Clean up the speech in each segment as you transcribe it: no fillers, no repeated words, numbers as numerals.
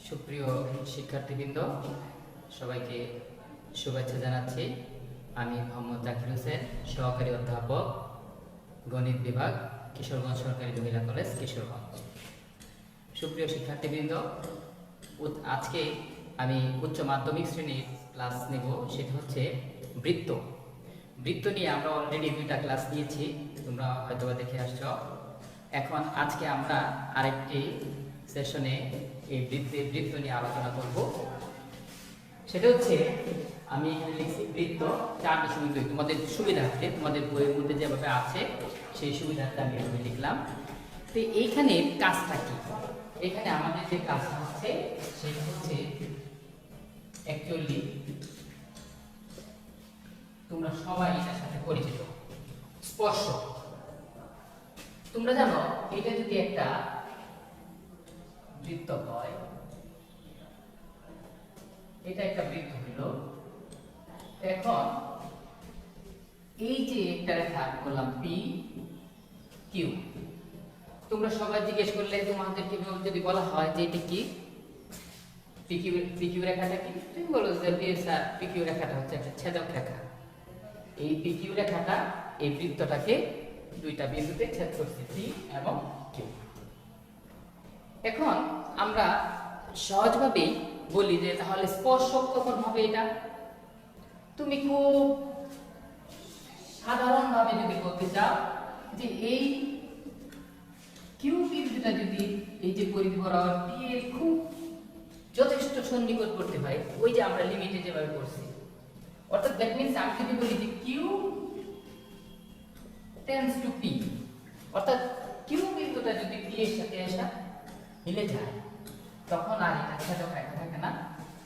সুপ্রিয় শিক্ষার্থীবৃন্দ, সবাইকে শুভেচ্ছা জানাচ্ছি। আমি মোহাম্মদ জাকির হোসেন, সহকারী অধ্যাপক, গণিত বিভাগ, কিশোরগঞ্জ সরকারি মহিলা কলেজ, কিশোরগঞ্জ। সুপ্রিয় শিক্ষার্থীবৃন্দ, আজকে আমি উচ্চ মাধ্যমিক শ্রেণীর ক্লাস নেব। সেটা হচ্ছে বৃত্ত। বৃত্ত নিয়ে আমরা অলরেডি 2টা ক্লাস নিয়েছি, তোমরা হয়তো দেখে আসছ। এখন আজকে আমরা আরেকটি সেশনে এই বৃত্ত নিয়ে আলোচনা করব। সেটা হচ্ছে আমি এখানে লিখছি বৃত্ত 4.2। তোমাদের সুবিধার্থে তোমাদের বইয়ের মধ্যে যেভাবে আছে সেই সুবিধার্থে আমি এভাবে লিখলাম। তো এইখানে কাজটা কি? এখানে আমাদের যে কাজটা হচ্ছে সেটা হচ্ছে অ্যাকচুয়ালি তোমরা সবাই এটার সাথে পরিচিত, স্পর্শ। তোমরা জানো এটা যদি একটা বৃত্ত হয়, এটা একটা বৃত্ত হলো। এখন এই যে একটা রেখা করলাম পি কিউ, তোমরা সবাই জিজ্ঞেস করলে তোমাদেরকে যদি বলা হয় যে এটা কি, পি কিউ রেখাটা কি, তুমি বলো যে স্যার পি কিউ রেখাটা হচ্ছে একটা ছেদক রেখা। এই পি কিউ রেখাটা এই বৃত্তটাকে 2টা বিন্দুতে ছেদ করছে, পি এবং কিউ। এখন আমরা সহজভাবেই বলি যে তাহলে স্পর্শক কখন হবে এটা? তুমি খুব সাধারণভাবে যদি বলতে চাও যে এই কিউ বিন্দুটা যদি এই যে পরিধি বরাবর পি এর খুব যথেষ্ট সন্নিকট করতে হয়, ওই যে আমরা লিমিটে যেভাবে করছি, অর্থাৎ দ্যাট মিন্স আমি যদি বলি যে কিউ টেন্ডস টু পি, অর্থাৎ কিউ বিন্দুটা যদি পি এর সাথে মিলে যায়, তখন আর এটা ছেদক রেখা থাকে না।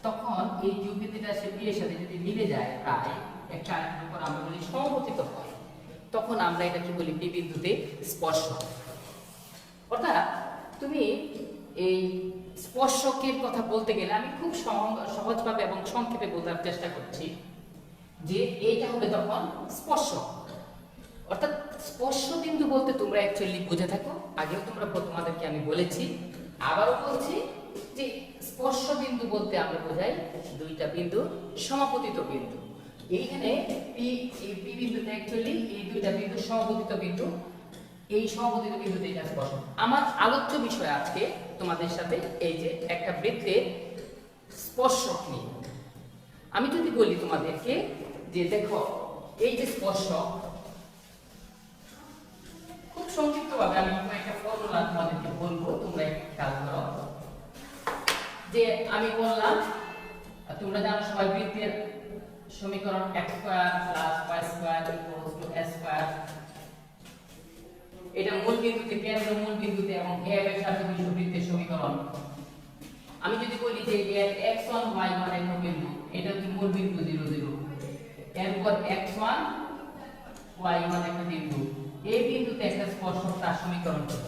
তখন এই কিউ বিন্দুটা সে পি এর সাথে যদি মিলে যায় প্রায় একটা আরেকটার উপর আমরা বলি সমপতিত হয়, তখন আমরা এটা কি বলি? পি বিন্দুতে স্পর্শ। অর্থাৎ তুমি এই স্পর্শকের কথা বলতে গেলে আমি খুব সহজভাবে এবং সংক্ষেপে বলার চেষ্টা করছি যে এইটা হবে তখন স্পর্শক। অর্থাৎ স্পর্শ বিন্দু বলতে তোমরা অ্যাকচুয়ালি বুঝে থাকো, আগেও তোমরা তোমাদেরকে আমি বলেছি, আবারও বলছি যে স্পর্শ বিন্দু বলতে আমরা বোঝাই 2টা বিন্দু সমাপতিত বিন্দু। এইখানে পি বিন্দুতে অ্যাকচুয়ালি এই 2টা বিন্দু সমাপতিত বিন্দু, এই সমাপতিত বিন্দুতে এটা স্পর্শ। আমার আলোচ্য বিষয় আজকে তোমাদের সাথে এই যে একটা বৃত্তের স্পর্শক নিয়ে। আমি যদি বলি তোমাদেরকে যে দেখো এই যে স্পর্শক, খুব সংক্ষিপ্তভাবে আমি একটা ফর্মুলা তোমাদেরকে বলবো, তোমরা খেয়াল করো। যে আমি বললাম তোমরা জানো সবাই বৃত্তের সমীকরণ x² + y² = a²। এটা মূল বিন্দুতে, কেন্দ্র মূল বিন্দুতে এবং f এর সাথে বৃত্তের সমীকরণ। আমি যদি বলি যে x1 y1 একটা বিন্দু, এটা হচ্ছে মূল বিন্দু 0 0, এরপর x1 y1 একটা বিন্দু, এই বিন্দুতে একটা স্পর্শক, তার সমীকরণ কত?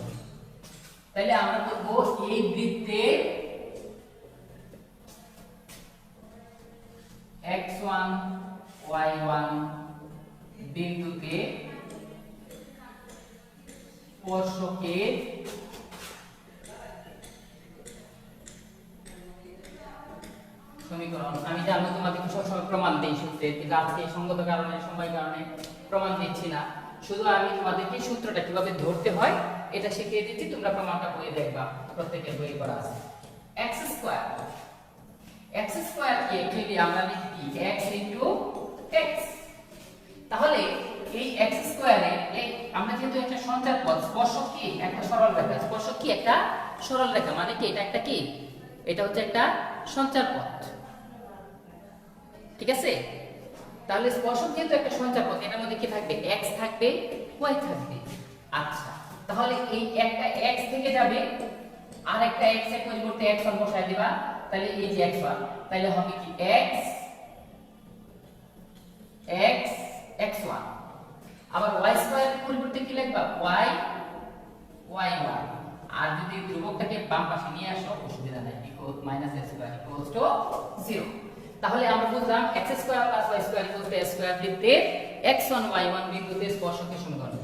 তাহলে আমরা বলবো এই বৃত্তের x1 y1 বিন্দুতে স্পর্শকের সমীকরণ। আমি জানো তোমাদেরকে সবসময় প্রমাণ দিই সূত্রে, কিন্তু আজকে সঙ্গত কারণে, সময় কারণে প্রমাণ দিচ্ছি না। শুধু আমি তোমাদেরকে সূত্রটা কিভাবে ধরতে হয় এটা শিখিয়ে দিচ্ছি, তোমরা প্রমাণটা বইয়ে দেখবা, প্রত্যেকের বই করা আছে। x² কে অ্যাকচুয়ালি আমরা লিখি x * x। তাহলে এই x² এ আমরা যেহেতু একটা সঞ্চার পথ, স্পর্শক কি একটা সরল রেখা, স্পর্শক কি একটা সরল রেখা, মানে কি এটা একটা কি, এটা হচ্ছে একটা সঞ্চার পথ, ঠিক আছে? তাহলে স্পর্শক যেহেতু একটা সঞ্চার পথ, এটার মধ্যে কি থাকবে? x থাকবে, y থাকবে। আচ্ছা, তাহলে এই একটা x থেকে যাবে, আর একটা x এর পরিবর্তে x1 বসায় দিবা, তাহলে এই যে x1, তাহলে হবে কি x1। আবার y² এর পরিবর্তে কি লিখবা? y1। আর যদি ধ্রুবকটাকে বাম পাশে নিয়ে আসো অসুবিধা নাই, -x² = 0। তাহলে আমরা বুঝলাম x² + y² = a² বৃত্তের x1 y1 বিন্দুতে স্পর্শকের সমীকরণ।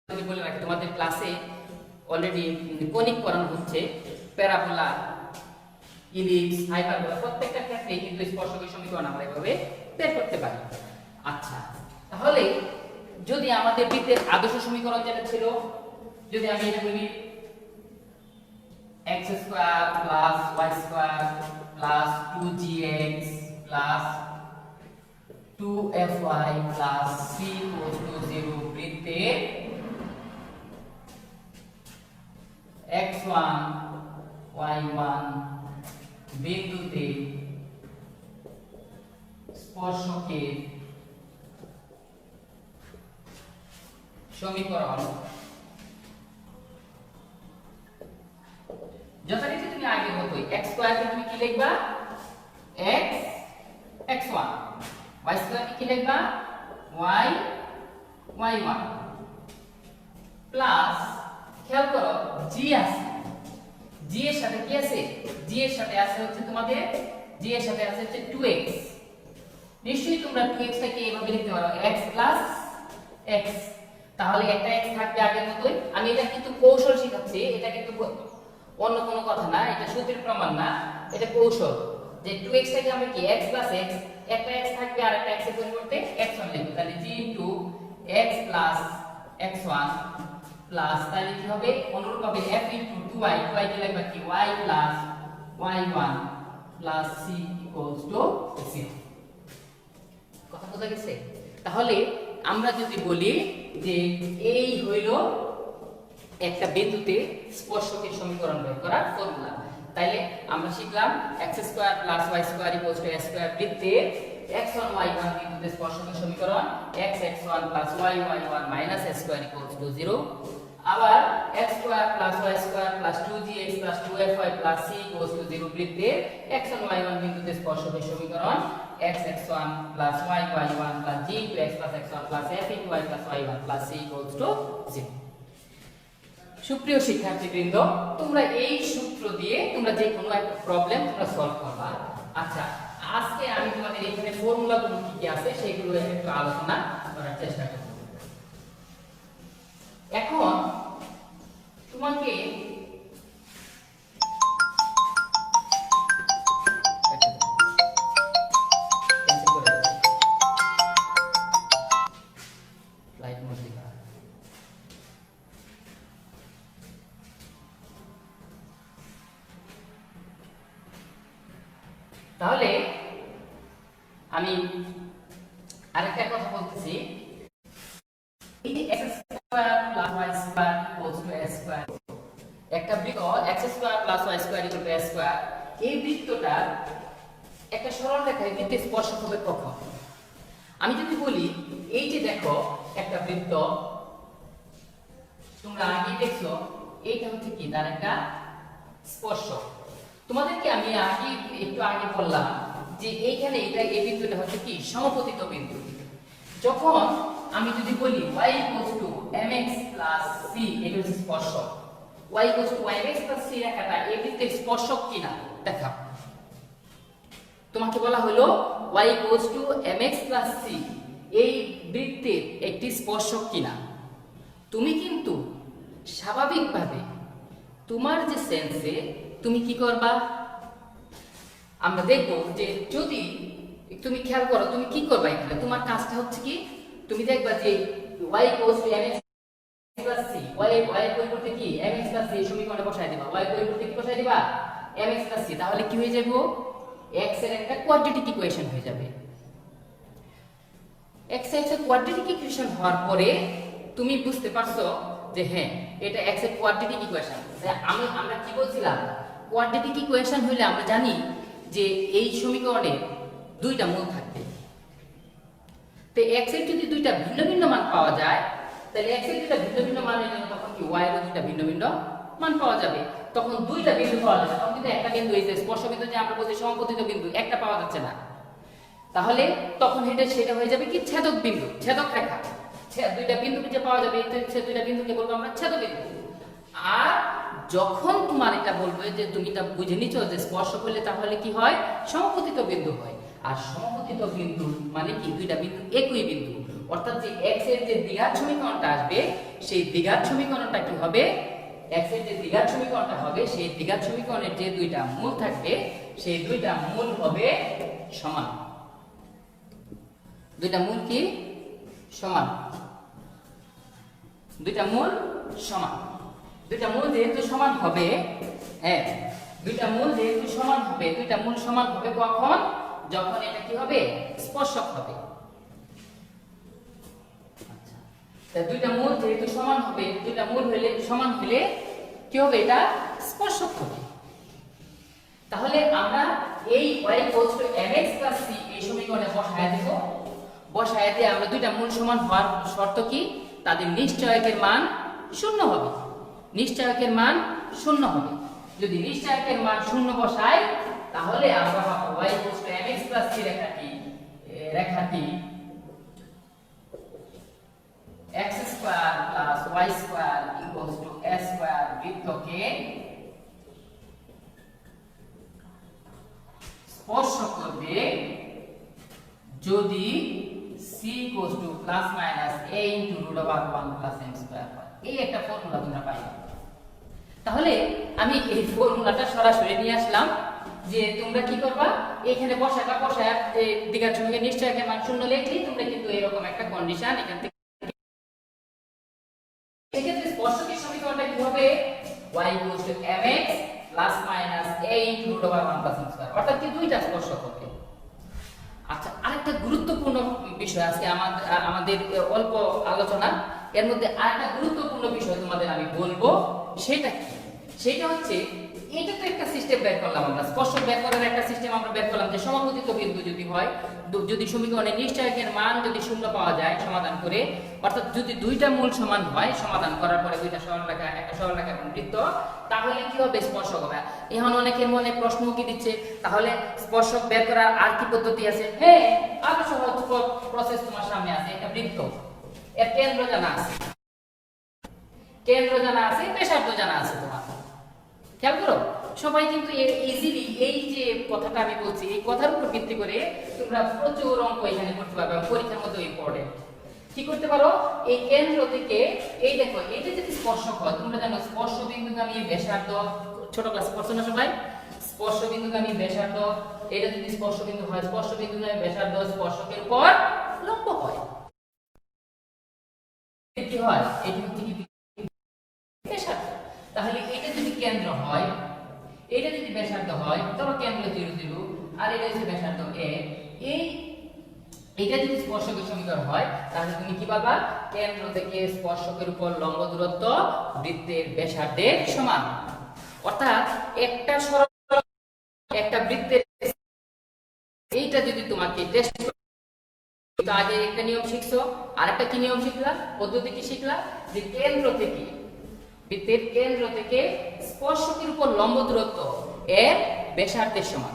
যদি বলে রাখি তোমাদের ক্লাসে অলরেডি কনিক পড়ানো হচ্ছে, প্যারাবোলা ইলিপস, হাইপারবোলা প্রত্যেকটা ক্ষেত্রে কিন্তু স্পর্শকের সমীকরণ আমরা এভাবে বের করতে পারি। আচ্ছা, তাহলে যদি আমাদের বৃত্তের আদর্শ সমীকরণ যেটা ছিল, যদি আমি এটা বলি x square plus y square plus 2gx plus 2fy plus c equal to 0 বৃত্তের x1 y1 বিন্দুতে স্পর্শকের সমীকরণ যথারীতি তুমি আগে মতোই x স্কয়ার কে তুমি কি লিখবা x x1, y স্কয়ার কে কি লিখবা y y1 প্লাস খেয়াল করো g আছে, g এর সাথে কি আছে, g এর সাথে আছে হচ্ছে তোমাদের g এর সাথে আছে হচ্ছে 2x। নিশ্চয়ই তোমরা 2x টাকে এইভাবে লিখতে পারো x x, তাহলে একটা x থাকবে আগের মতোই। আমি এটা কিন্তু কৌশল শেখাচ্ছি, এটা কিন্তু অন্য কোনো কথা না, এটা সূত্রের প্রমাণ না, এটা কৌশল। যে 2x টাকে আমরা কি x x, একটা x থাকবে আর একটা x এর পরিবর্তে x1 লিখব, তাহলে g x x1 প্লাস তাহলে কি হবে অনুরূপভাবে f 2y, 2y কে লিখবা কি y y1 plus c equals to 0। কথা বোঝা গেছে? তাহলে আমরা যদি বলি যে এই হইল একটা বিন্দুতে স্পর্শকের সমীকরণ বের করার ফর্মুলা, তাইলে আমরা শিখলাম x square plus y square equals to a square বৃত্তের x1 y1 বিন্দুতে স্পর্শকের সমীকরণ x x1 plus y y1 minus a square equals to 0। আবার x square plus y square plus 2gx plus 2fy plus c equals to 0 বৃত্তের x1 y1 বিন্দুতে স্পর্শকের সমীকরণ x x1 plus y y1 plus g into x plus x1 plus f into y plus y1 plus c equals to 0। সুপ্রিয় শিক্ষার্থীবৃন্দ, তোমরা এই সূত্র দিয়ে তোমরা যে কোনো একটা প্রবলেম তোমরা সলভ করবা। আচ্ছা, আজকে আমি তোমাদের এখানে ফর্মুলাগুলো কি কি আছে সেগুলো একটু আলোচনা করার চেষ্টা করব। এখন তোমাকে তাহলে আমি আরেকটা কথা বলতেছি, এই যে x square plus y square equals to a square, একটা বৃত্ত x square plus y square equal to a square, এই বৃত্তটা একটা সরল রেখায় বৃত্তে স্পর্শক হবে কখন? আমি যদি বলি এই যে দেখো একটা বৃত্ত, তোমরা আগে দেখছো এইটা হচ্ছে কি তার একটা স্পর্শক। তোমাদেরকে আমি একটু আগে বললাম যে এইখানে এটা এই বিন্দুটা হচ্ছে কি সমপতিত বিন্দু। যখন আমি যদি বলি y mx c, এটা হচ্ছে স্পর্শক, y mx c রেখাটা এই বৃত্তের স্পর্শক কিনা দেখাও। তোমাকে বলা হলো y mx c এই বৃত্তের একটি স্পর্শক কিনা। তুমি কিন্তু স্বাভাবিকভাবে তোমার যে সেন্সে তুমি কি করবা, আমরা দেখব যে যদি তুমি খেয়াল করো তুমি কি করবা, এখানে তোমার কাজটা হচ্ছে কি তুমি দেখবা যে y mx c, y এর পরিবর্তে কি mx c এই সমীকরণে বসায় দিবা, y এর পরিবর্তে কি বসায় দিবা mx c, তাহলে কি হয়ে যাবে x এর একটা কোয়াড্রেটিক ইকুয়েশন হয়ে যাবে। x এর একটা কোয়াড্রেটিক ইকুয়েশন হওয়ার পরে তুমি বুঝতে পারছো যে হ্যাঁ এটা x এর কোয়াড্রেটিক ইকুয়েশন। আমরা কি বলছিলাম, কোয়াড্রেটিক ইকুয়েশন হইলে আমরা জানি যে এই সমীকরণে দুইটা মূল থাকবে। তো x এর যদি দুইটা ভিন্ন ভিন্ন মান পাওয়া যায়, তাহলে x এর দুইটা ভিন্ন ভিন্ন মান হলে তখন কি y এর দুইটা ভিন্ন ভিন্ন মান পাওয়া যাবে। তখন দুইটা বিন্দু পাওয়া যাবে, তখন কিন্তু একটা বিন্দু এই যে স্পর্শ বিন্দু যে আমরা বলছি সমপতিত বিন্দু, একটা পাওয়া যাচ্ছে না, তাহলে তখন সেটা হয়ে যাবে কি ছেদক বিন্দু, ছেদক রেখা। দুইটা বিন্দুকে যে পাওয়া যাবে দুইটা বিন্দুকে বলবো আমরা ছেদবিন্দু। আর যখন তোমার এটা বলবে যে তুমি এটা বুঝে নিছো যে স্পর্শক হলে তাহলে কি হয় সমপতিত বিন্দু হয়। আর সমপতিত বিন্দু মানে কি দুইটা বিন্দু একই বিন্দু, অর্থাৎ যে x এর যে দ্বিঘাত সমীকরণটা আসবে সেই দ্বিঘাত সমীকরণটা কি হবে, x এর যে দ্বিঘাত সমীকরণটা হবে সেই দ্বিঘাত সমীকরণের যে দুইটা মূল থাকবে সেই দুইটা মূল হবে সমান। দুইটা মূল কি সমান? দুইটা মূল সমান। দুইটা মূল যেহেতু সমান হবে, হ্যাঁ দুইটা মূল যেহেতু সমান হবে, দুইটা মূল সমান হবে কখন? যখন এটা কি হবে? স্পর্শক হবে। আচ্ছা, তাই দুইটা মূল যেহেতু সমান হবে, দুইটা মূল হলে সমান হলে কি হবে? এটা স্পর্শক হবে। তাহলে আমরা এই y mx c এই সমীকরণে বসায় দেব। বসায় দিয়ে আমরা দুইটা মূল সমান হওয়ার শর্ত কি? তাদের নিশ্চয়কের মান শূন্য হবে। নিশ্চয়কের মান শূন্য হবে। যদি নিশ্চয়কের মান শূন্য বসাই তাহলে আমরা পাবো y mx c রেখাটি x square plus y square equals to a square বৃত্তকে স্পর্শ করবে যদি c equals to plus minus a into root over 1 plus m square হয়। এই একটা ফর্মুলা তোমরা পাইবে। তাহলে আমি এই ফর্মুলাটা সরাসরি নিয়ে আসলাম যে তোমরা কি করবা, এখানে বসাটা বসায় এই দ্বিঘাত সমীকরণের নিশ্চয়কের মান শূন্য লিখলেই তোমরা কিন্তু এরকম একটা কন্ডিশন এখান থেকে। এক্ষেত্রে স্পর্শকের সমীকরণটা কি হবে? y mx plus minus a into root over 1 plus m square, অর্থাৎ কি দুইটা স্পর্শক হবে। আচ্ছা, আরেকটা গুরুত্বপূর্ণ বিষয় আজকে আমাদের অল্প আলোচনা, এর মধ্যে আরেকটা গুরুত্বপূর্ণ বিষয় তোমাদের আমি বলবো। সেটা কি? সেটা হচ্ছে এটা তো একটা সিস্টেম বের করলাম আমরা, স্পর্শক বের করার একটা সিস্টেম আমরা বের করলাম যে সমাপতিত বিন্দু যদি হয়, যদি সমীকরণের নিশ্চয়কের মান যদি শূন্য পাওয়া যায় সমাধান করে, অর্থাৎ যদি দুইটা মূল সমান হয় সমাধান করার পরে দুইটা সরলরেখা, একটা সরলরেখা এবং বৃত্ত, তাহলে কি হবে? স্পর্শক হবে। এখন অনেকের মনে প্রশ্ন কি দিচ্ছে, তাহলে স্পর্শক বের করার আর কি পদ্ধতি আছে? হ্যাঁ, আরো সহজ প্রসেস তোমার সামনে আছে। একটা বৃত্ত, এর কেন্দ্র জানা আছে, কেন্দ্র জানা আছে, ব্যাসার্ধ জানা আছে। তোমার খেয়াল করো, সবাই কিন্তু ইজিলি এই যে কথাটা আমি বলছি এই কথার উপর ভিত্তি করে তোমরা প্রচুর অঙ্ক এখানে করতে পারবে, পরীক্ষার মধ্যে ইম্পর্টেন্ট। কি করতে পারো? এই কেন্দ্র থেকে এই দেখো, এটা যদি স্পর্শক হয়, তোমরা জানো স্পর্শ বিন্দুগামী ব্যাসার্ধ, ছোট ক্লাস পড়ছো না সবাই? স্পর্শ বিন্দুগামী ব্যাসার্ধ, এটা যদি স্পর্শ বিন্দু হয়, স্পর্শ বিন্দুগামী ব্যাসার্ধ স্পর্শকের উপর লম্ব হয়। কি হয়? এটি হচ্ছে কি ব্যাসার্ধ। তাহলে এটা যদি কেন্দ্র হয়, এটা যদি ব্যাসার্ধ হয়, ধরো কেন্দ্র 0 0 আর এটা হচ্ছে ব্যাসার্ধ a, এটা যদি স্পর্শকের সমীকরণ হয় তাহলে তুমি কি পাবা? কেন্দ্র থেকে স্পর্শকের উপর লম্ব দূরত্ব বৃত্তের ব্যাসার্ধের সমান। অর্থাৎ একটা বৃত্তের এইটা যদি তোমাকে টেস্ট, আগে একটা নিয়ম শিখছো, আরেকটা কি নিয়ম শিখলা, পদ্ধতি কি শিখলা, যে কেন্দ্র থেকে বৃত্তের কেন্দ্র থেকে স্পর্শকের উপর লম্ব দূরত্ব এর ব্যাসার্ধের সমান।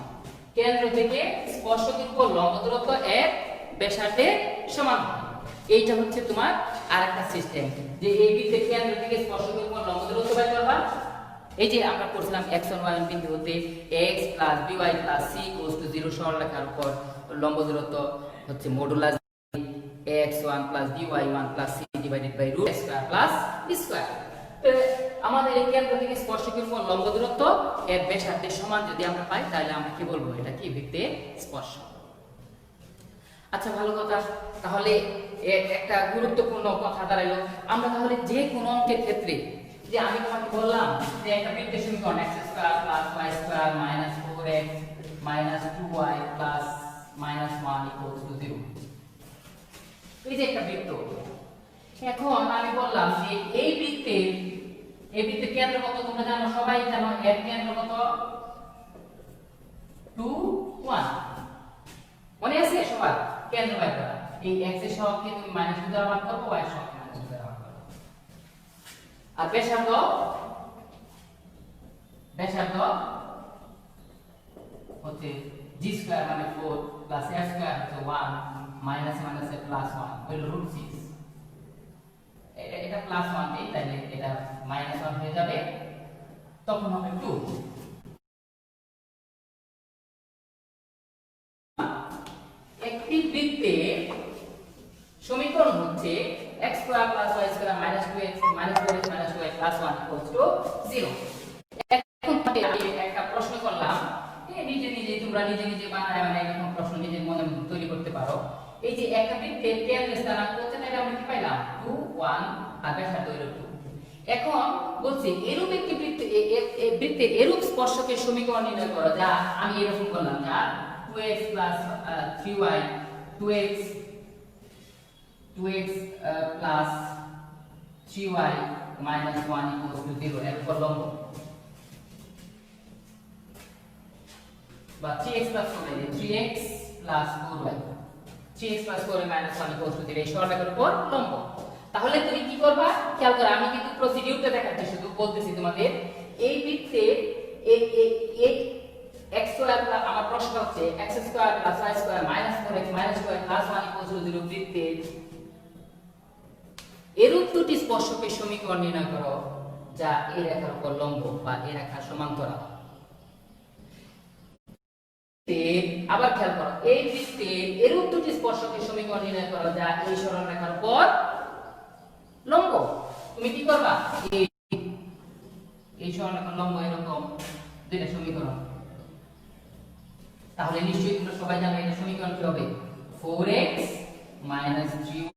কেন্দ্র থেকে স্পর্শকের উপর লম্ব দূরত্ব এর ব্যাসার্ধের সমান। এইটা হচ্ছে তোমার আরেকটা সিস্টেম, যে এই বৃত্তের কেন্দ্র থেকে স্পর্শকের উপর লম্ব দূরত্ব বের করবা। এই যে আমরা পড়ছিলাম x1 y1 বিন্দু হতে x plus by plus c equals to 0 সরলরেখার উপর লম্ব দূরত্ব হচ্ছে modulus x1 plus dy1 plus c divided by root square plus b square. আমাদের এই কেন্দ্র থেকে স্পর্শকের উপর লম্ব দূরত্ব এর ব্যাসার্ধের সমান যদি আমরা পাই তাহলে আমরা কি বলবো? এটা কি বৃত্তের স্পর্শক। আচ্ছা, ভালো কথা। তাহলে একটা গুরুত্বপূর্ণ কথা দাঁড়াইলো, আমরা তাহলে যে কোনো অঙ্কের ক্ষেত্রে, যে আমি তোমাকে বললাম যে একটা বৃত্তের সমীকরণ x square plus y square minus 4x minus 2y plus minus 1 equals to 0, এই যে একটা বৃত্ত। এখন আমি বললাম যে এই বৃত্তের কেন্দ্র কত তোমরা জানো, সবাই জানো, এর কেন্দ্র কত? 2 1। মনে আছে সবার? কেন্দ্র বের করা, এই x এর সহগকে তুমি -2 দ্বারা ভাগ করবে, y এর সহগকে -2 দ্বারা ভাগ করবে। আর ব্যাসার্ধ হচ্ছে g স্কয়ার মানে 4 প্লাস f স্কয়ার হচ্ছে 1 মাইনাস মাইনাস প্লাস 1 হলো √6। এটা প্লাস 1 দেই, তাহলে এটা মাইনাস 1 হয়ে যাবে, তখন হবে 2। একটি বৃত্তের সমীকরণ হচ্ছে x square plus y square minus 2x minus 4x minus 2y plus 1 equals to 0। এখন আমি একটা প্রশ্ন করলাম, নিজে এই যে একটা বৃত্তের কেন্দ্র স্থানাঙ্ক হচ্ছে তাহলে আমরা কি পাইলাম 2 1 আর ব্যাসার্ধ হলো 2। এখন বলছি এরূপ একটি বৃত্তের এরূপ স্পর্শকের সমীকরণ নির্ণয় করো যা আমি এরকম করলাম যা 2x 3y 2x 3y 1 0 এর উপর লম্ব বা 3x 4y 3x 4y 1 0 এই সরলরেখার উপর লম্ব। তাহলে তুমি কি করবা খেয়াল করো, আমি কিন্তু প্রসিডিউরটা দেখাচ্ছি, শুধু বলতেছি তোমাদের এই বৃত্তে এই x স্কয়ার আমার প্রশ্ন হচ্ছে x square y square -4x - 2y + 1 0 বৃত্তের এরূপ দুটি স্পর্শকের সমীকরণ নির্ণয় করো যা এই রেখার উপর লম্ব বা এই রেখার সমান্তরাল। আবার খেয়াল করো, এই বৃত্তের এরূপ দুটি স্পর্শকের সমীকরণ নির্ণয় করো যা এই সরল রেখার উপর লম্ব। তুমি কি করবা, এই সরল রেখার লম্ব এরকম দুইটা সমীকরণ। তাহলে নিশ্চয়ই তোমরা সবাই জানো এই সমীকরণ কি হবে 4x - 3y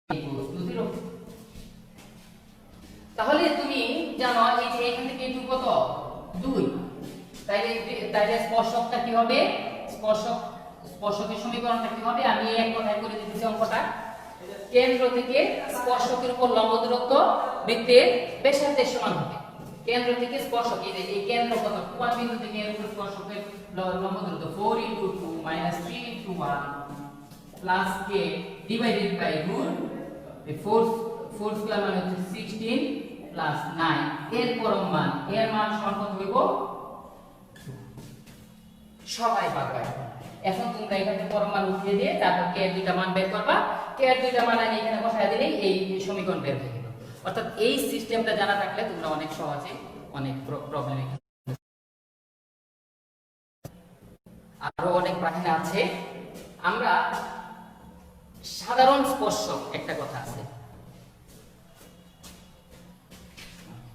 = 0। তাহলে তুমি জানো এই যে এখান থেকে এই কত 2, তাইলে স্পর্শকটা কি হবে, স্পর্শকের সমীকরণটা কি হবে, আমি এক কথায় করে দিতেছি অঙ্কটা। কেন্দ্র থেকে স্পর্শকের উপর লম্ব দূরত্ব বৃত্তের ব্যাসার্ধের সমান হবে। কেন্দ্র থেকে স্পর্শক এই কেন্দ্র কত 1 বিন্দু থেকে এর উপর স্পর্শকের লম্ব দূরত্ব 4 * 2 - 3 * 1 + k divided by root 4 square মানে হচ্ছে 16 + 9 এর পরম মান, এর মান সমান কত হইব সবাই পাবে। এখন তোমরা এখানে পরম মান উঠিয়ে দিয়ে তারপর k এর দুইটা মান বের করবা, k এর দুইটা মান আমি এখানে বসায় দিলেই এই সমীকরণ বের হয়ে গেল। অর্থাৎ এই সিস্টেমটা জানা থাকলে তোমরা অনেক সহজে অনেক প্রবলেম। আরো অনেক বাহিনী আছে। আমরা সাধারণ স্পর্শক একটা কথা আছে।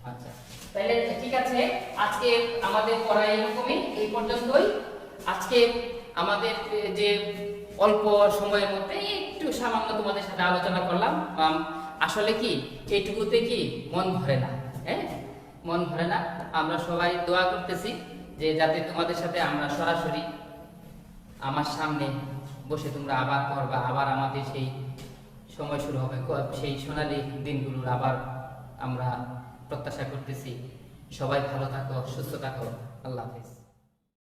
আচ্ছা তাহলে ঠিক আছে, আজকে আমাদের পড়া এরকমই, এই পর্যন্তই। আজকে আমাদের যে অল্প সময়ের মধ্যে একটু সামান্য তোমাদের সাথে আলোচনা করলাম। আসলে কি এইটুকুতে কি মন ভরে না, হ্যাঁ মন ভরে না। আমরা সবাই দোয়া করতেছি যে যাতে তোমাদের সাথে আমরা সরাসরি আমার সামনে বসে তোমরা আবার পড়বা, আবার আমাদের সেই সময় শুরু হবে, সেই সোনালী দিনগুলোর আবার আমরা প্রত্যাশা করতেছি। সবাই ভালো থাকো, সুস্থ থাকো, আল্লাহ হাফেজ।